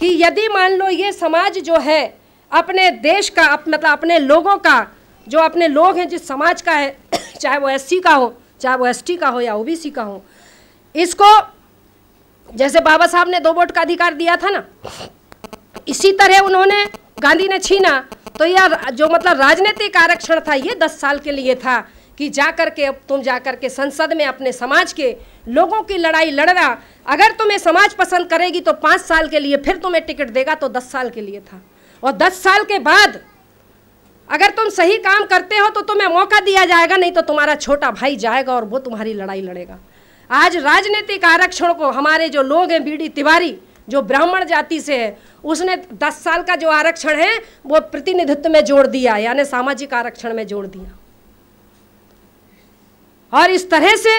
कि यदि मान लो ये समाज जो है अपने देश का मतलब अपने लोगों का, जो अपने लोग हैं जिस समाज का है, चाहे वो SC का हो, चाहे वो ST का हो या OBC का हो, इसको जैसे बाबा साहब ने 2 वोट का अधिकार दिया था ना, इसी तरह उन्होंने गांधी ने छीना। तो यह जो मतलब राजनीतिक आरक्षण था ये 10 साल के लिए था कि जाकर के अब तुम जाकर के संसद में अपने समाज के लोगों की लड़ाई लड़ना। अगर तुम्हें समाज पसंद करेगी तो 5 साल के लिए, फिर तुम्हें टिकट देगा, तो 10 साल के लिए था। और 10 साल के बाद अगर तुम सही काम करते हो तो तुम्हें मौका दिया जाएगा, नहीं तो तुम्हारा छोटा भाई जाएगा और वो तुम्हारी लड़ाई लड़ेगा। आज राजनीतिक आरक्षण को हमारे जो लोग हैं, बीडी तिवारी जो ब्राह्मण जाति से है, उसने 10 साल का जो आरक्षण है वो प्रतिनिधित्व में जोड़ दिया, यानी सामाजिक आरक्षण में जोड़ दिया। और इस तरह से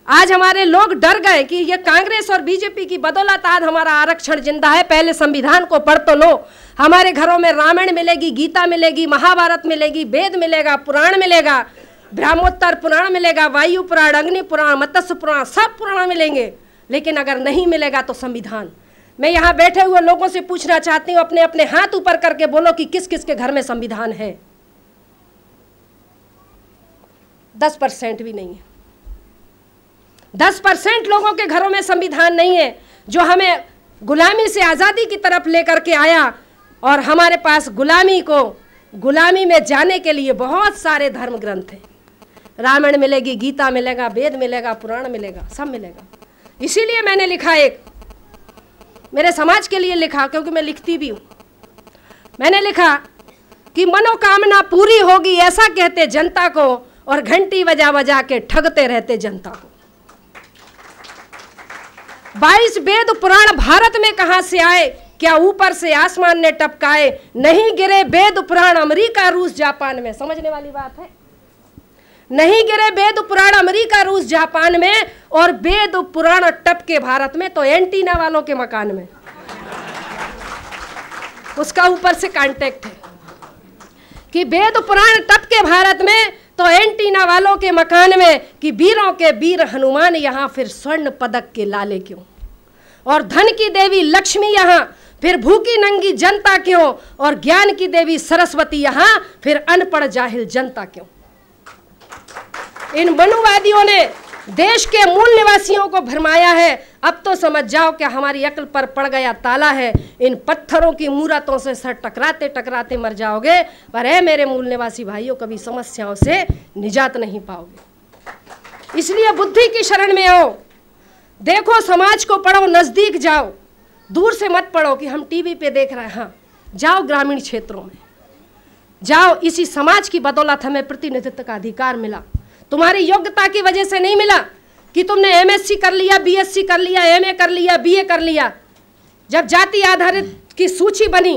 आज हमारे लोग डर गए कि ये कांग्रेस और बीजेपी की बदौलत आज हमारा आरक्षण जिंदा है। पहले संविधान को पढ़ तो लो। हमारे घरों में रामायण मिलेगी, गीता मिलेगी, महाभारत मिलेगी, वेद मिलेगा, पुराण मिलेगा, ब्रह्मोत्तर पुराण मिलेगा, वायु पुराण, अग्नि पुराण, मत्स्य पुराण, सब पुराण मिलेंगे। लेकिन अगर नहीं मिलेगा तो संविधान। मैं यहाँ बैठे हुए लोगों से पूछना चाहती हूँ, अपने अपने हाथ ऊपर करके बोलो कि किस किस के घर में संविधान है। 10% भी नहीं है। 10% लोगों के घरों में संविधान नहीं है, जो हमें गुलामी से आज़ादी की तरफ लेकर के आया। और हमारे पास गुलामी में जाने के लिए बहुत सारे धर्म ग्रंथ हैं। रामायण मिलेगी, गीता मिलेगा, वेद मिलेगा, पुराण मिलेगा, सब मिलेगा। इसीलिए मैंने लिखा, एक मेरे समाज के लिए लिखा, क्योंकि मैं लिखती भी हूँ। मैंने लिखा कि मनोकामना पूरी होगी ऐसा कहते जनता को, और घंटी बजा बजा के ठगते रहते जनता को। 22 वेद पुराण भारत में कहां से आए, क्या ऊपर से आसमान ने टपकाए। नहीं गिरे वेद पुराण अमेरिका रूस जापान में। समझने वाली बात है। नहीं गिरे वेद पुराण अमेरिका रूस जापान में, और वेद पुराण टपके भारत में, तो एंटीना वालों के मकान में। उसका ऊपर से कांटेक्ट है कि वेद पुराण टपके भारत में, तो एंटीना वालों के मकान में, कि वीरों के वीर हनुमान यहाँ, फिर स्वर्ण पदक के लाले क्यों। और धन की देवी लक्ष्मी यहाँ, फिर भूखी नंगी जनता क्यों। और ज्ञान की देवी सरस्वती यहाँ, फिर अनपढ़ जाहिल जनता क्यों। इन मनुवादियों ने देश के मूल निवासियों को भरमाया है। अब तो समझ जाओ कि हमारी अक्ल पर पड़ गया ताला है। इन पत्थरों की मूरतों से सर टकराते टकराते मर जाओगे, पर है मेरे मूल निवासी भाइयों, कभी समस्याओं से निजात नहीं पाओगे। इसलिए बुद्धि की शरण में आओ, देखो समाज को पढ़ो, नजदीक जाओ, दूर से मत पढ़ो कि हम टीवी पे देख रहे हैं। हाँ, जाओ ग्रामीण क्षेत्रों में जाओ। इसी समाज की बदौलत हमें प्रतिनिधित्व का अधिकार मिला। तुम्हारी योग्यता की वजह से नहीं मिला कि तुमने MSc कर लिया, BSc कर लिया, MA कर लिया, BA कर लिया। जब जाति आधारित की सूची बनी,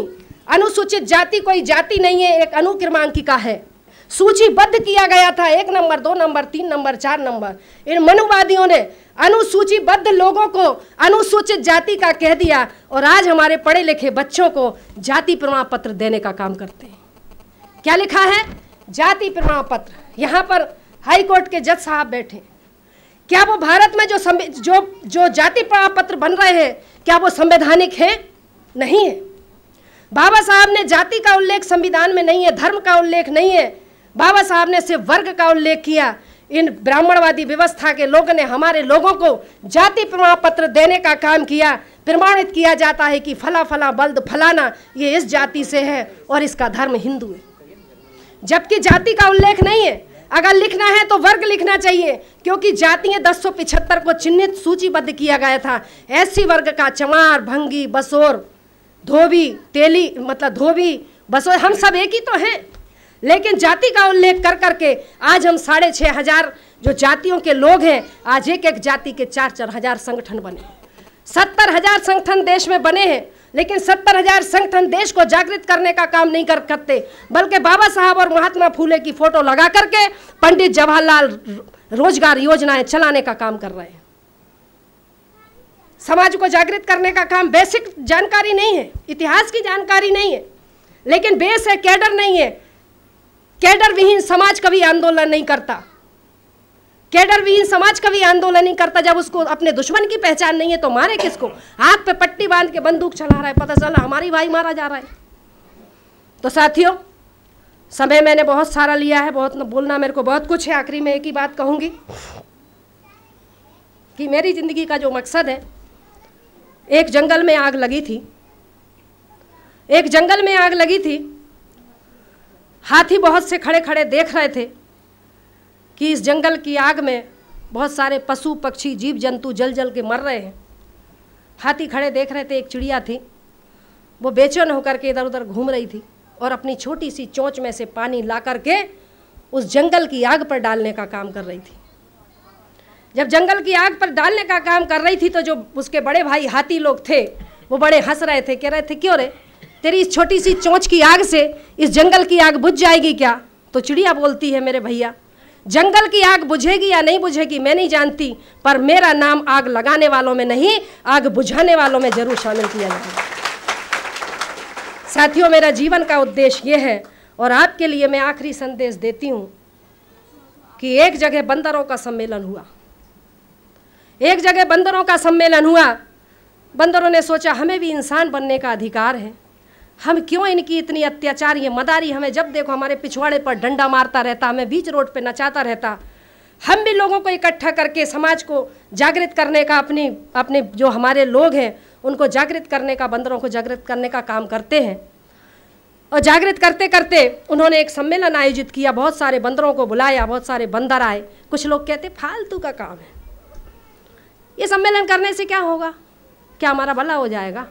अनुसूचित जाति कोई जाति नहीं है, एक अनुक्रमांकिका है। सूचीबद्ध किया गया था 1 नंबर, 2 नंबर, 3 नंबर, 4 नंबर। इन मनुवादियों ने अनुसूचीबद्ध लोगों को अनुसूचित जाति का कह दिया, और आज हमारे पढ़े लिखे बच्चों को जाति प्रमाण पत्र देने का काम करते हैं। क्या लिखा है? जाति प्रमाण पत्र। यहाँ पर हाई कोर्ट के जज साहब बैठे, क्या वो भारत में जो जाति प्रमाण पत्र बन रहे हैं, क्या वो संवैधानिक है? नहीं है। बाबा साहब ने जाति का उल्लेख संविधान में नहीं है, धर्म का उल्लेख नहीं है। बाबा साहब ने सिर्फ वर्ग का उल्लेख किया। इन ब्राह्मणवादी व्यवस्था के लोगों ने हमारे लोगों को जाति प्रमाण पत्र देने का काम किया। प्रमाणित किया जाता है कि फला फला बल्द फलाना ये इस जाति से है और इसका धर्म हिंदू है, जबकि जाति का उल्लेख नहीं है। अगर लिखना है तो वर्ग लिखना चाहिए, क्योंकि जातियां 1075 को चिन्हित सूचीबद्ध किया गया था। SC वर्ग का चमार, भंगी, बसोर, धोबी, तेली, मतलब धोबी, बसोर, हम सब एक ही तो हैं। लेकिन जाति का उल्लेख कर करके आज हम 6500 जो जातियों के लोग हैं, आज एक एक जाति के 4-4 हजार संगठन बने। 70,000 संगठन देश में बने हैं, लेकिन 70,000 संगठन देश को जागृत करने का काम नहीं करते, बल्कि बाबा साहब और महात्मा फूले की फोटो लगा करके पंडित जवाहरलाल रोजगार योजनाएं चलाने का काम कर रहे हैं। समाज को जागृत करने का काम, बेसिक जानकारी नहीं है, इतिहास की जानकारी नहीं है, लेकिन बेस है, कैडर नहीं है। कैडर विहीन समाज कभी आंदोलन नहीं करता। कैडर विहीन समाज कभी आंदोलन नहीं करता। जब उसको अपने दुश्मन की पहचान नहीं है तो मारे किसको? हाथ पे पट्टी बांध के बंदूक चला रहा है, पता चला हमारी भाई मारा जा रहा है। तो साथियों, समय मैंने बहुत सारा लिया है, बहुत बोलना मेरे को बहुत कुछ है। आखिरी में एक ही बात कहूँगी कि मेरी ज़िंदगी का जो मकसद है, एक जंगल में आग लगी थी, एक जंगल में आग लगी थी। हाथी बहुत से खड़े खड़े देख रहे थे कि इस जंगल की आग में बहुत सारे पशु पक्षी जीव जंतु जल जल के मर रहे हैं। हाथी खड़े देख रहे थे। एक चिड़िया थी, वो बेचैन होकर के इधर उधर घूम रही थी और अपनी छोटी सी चोंच में से पानी ला करके उस जंगल की आग पर डालने का काम कर रही थी। जब जंगल की आग पर डालने का काम कर रही थी तो जो उसके बड़े भाई हाथी लोग थे वो बड़े हंस रहे थे, कह रहे थे क्यों रे, तेरी इस छोटी सी चोंच की आग से इस जंगल की आग बुझ जाएगी क्या? तो चिड़िया बोलती है, मेरे भैया, जंगल की आग बुझेगी या नहीं बुझेगी मैं नहीं जानती, पर मेरा नाम आग लगाने वालों में नहीं, आग बुझाने वालों में जरूर शामिल किया जाएगा। साथियों, मेरा जीवन का उद्देश्य ये है और आपके लिए मैं आखिरी संदेश देती हूँ कि एक जगह बंदरों का सम्मेलन हुआ। एक जगह बंदरों का सम्मेलन हुआ। बंदरों ने सोचा हमें भी इंसान बनने का अधिकार है, हम क्यों इनकी इतनी अत्याचार, ये मदारी हमें जब देखो हमारे पिछवाड़े पर डंडा मारता रहता, हमें बीच रोड पे नचाता रहता। हम भी लोगों को इकट्ठा करके समाज को जागृत करने का, अपने जो हमारे लोग हैं उनको जागृत करने का, बंदरों को जागृत करने का काम करते हैं। और जागृत करते करते उन्होंने एक सम्मेलन आयोजित किया, बहुत सारे बंदरों को बुलाया, बहुत सारे बंदर आए। कुछ लोग कहते फालतू का काम है, ये सम्मेलन करने से क्या होगा, क्या हमारा भला हो जाएगा?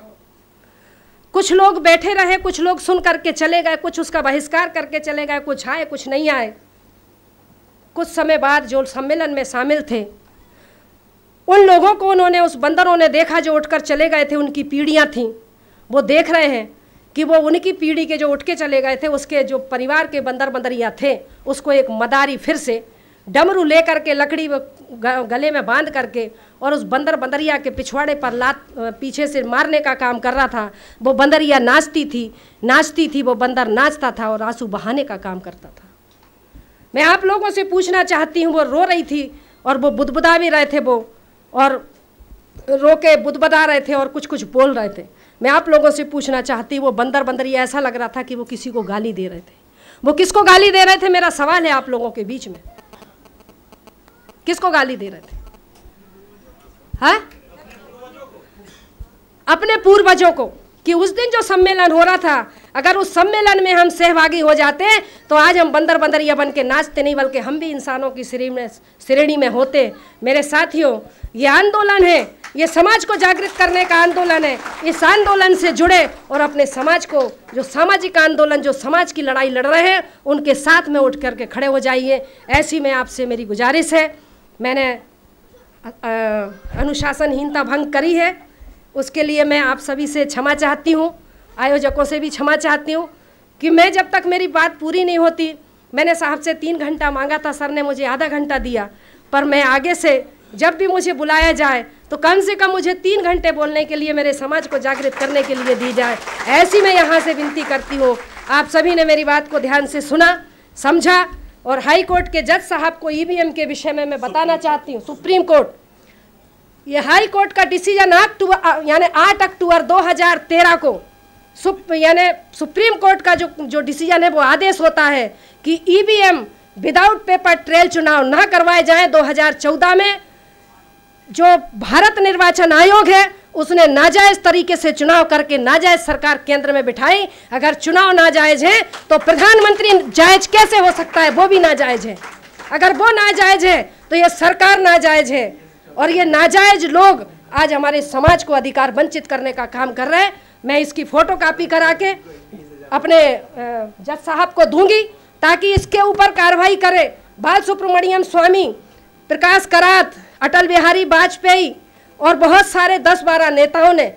कुछ लोग बैठे रहे, कुछ लोग सुन करके चले गए, कुछ उसका बहिष्कार करके चले गए, कुछ आए कुछ नहीं आए। कुछ समय बाद जो सम्मेलन में शामिल थे उन लोगों को उन्होंने, उस बंदरों ने देखा जो उठकर चले गए थे, उनकी पीढ़ियां थीं, वो देख रहे हैं कि वो उनकी पीढ़ी के जो उठ के चले गए थे उसके जो परिवार के बंदर बंदरियाँ थे उसको एक मदारी फिर से डमरू ले करके लकड़ी गले में बांध करके और उस बंदर बंदरिया के पिछवाड़े पर लात पीछे से मारने का काम कर रहा था। वो बंदरिया नाचती थी, वो बंदर नाचता था और आंसू बहाने का काम करता था। मैं आप लोगों से पूछना चाहती हूँ, वो रो रही थी और वो बुदबुदा भी रहे थे, वो और रो के बुदबुदा रहे थे और कुछ कुछ बोल रहे थे। मैं आप लोगों से पूछना चाहती हूँ, वो बंदर बंदरिया ऐसा लग रहा था कि वो किसी को गाली दे रहे थे। वो किसको गाली दे रहे थे? मेरा सवाल है आप लोगों के बीच में, किसको गाली दे रहे थे? हाँ, अपने पूर्वजों को। कि उस दिन जो सम्मेलन हो रहा था, अगर उस सम्मेलन में हम सहभागी हो जाते तो आज हम बंदर बंदरिया बन के नाचते नहीं, बल्कि हम भी इंसानों की श्रेणी में होते। मेरे साथियों, ये आंदोलन है, ये समाज को जागृत करने का आंदोलन है। इस आंदोलन से जुड़े और अपने समाज को, जो सामाजिक आंदोलन, जो समाज की लड़ाई लड़ रहे हैं, उनके साथ में उठ करके खड़े हो जाइए। ऐसी में आपसे मेरी गुजारिश है। मैंने अनुशासनहीनता भंग करी है, उसके लिए मैं आप सभी से क्षमा चाहती हूँ, आयोजकों से भी क्षमा चाहती हूँ कि मैं जब तक मेरी बात पूरी नहीं होती, मैंने साहब से 3 घंटा मांगा था, सर ने मुझे आधा घंटा दिया, पर मैं आगे से जब भी मुझे बुलाया जाए तो कम से कम मुझे 3 घंटे बोलने के लिए, मेरे समाज को जागृत करने के लिए दी जाए। ऐसी मैं यहाँ से विनती करती हूँ। आप सभी ने मेरी बात को ध्यान से सुना, समझा। और हाई कोर्ट के जज साहब को ईवीएम के विषय में मैं बताना चाहती हूँ। सुप्रीम कोर्ट, ये हाई कोर्ट का डिसीजन 8 अक्टूबर 2013 को यानी सुप्रीम कोर्ट का जो डिसीजन है, वो आदेश होता है कि ईवीएम विदाउट पेपर ट्रेल चुनाव ना करवाए जाएं। 2014 में जो भारत निर्वाचन आयोग है उसने नाजायज़ तरीके से चुनाव करके नाजायज़ सरकार केंद्र में बिठाई। अगर चुनाव नाजायज़ है तो प्रधानमंत्री जायज़ कैसे हो सकता है? वो भी नाजायज़ है। अगर वो नाजायज़ है तो ये सरकार नाजायज़ है। और ये नाजायज़ लोग आज हमारे समाज को अधिकार वंचित करने का काम कर रहे हैं। मैं इसकी फ़ोटो कापी करा के अपने जज साहब को दूंगी ताकि इसके ऊपर कार्रवाई करे। बाल सुब्रमण्यम स्वामी, प्रकाश करात, अटल बिहारी वाजपेयी और बहुत सारे 10-12 नेताओं ने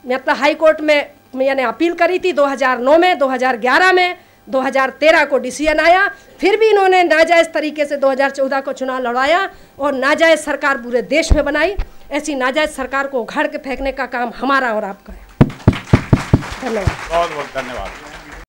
मतलब हाई कोर्ट में यानी अपील करी थी 2009 में, 2011 में, 2013 को डिसीजन आया, फिर भी इन्होंने नाजायज़ तरीके से 2014 को चुनाव लड़वाया और नाजायज़ सरकार पूरे देश में बनाई। ऐसी नाजायज़ सरकार को उखाड़ के फेंकने का काम हमारा और आपका है। धन्यवाद। बहुत बहुत धन्यवाद।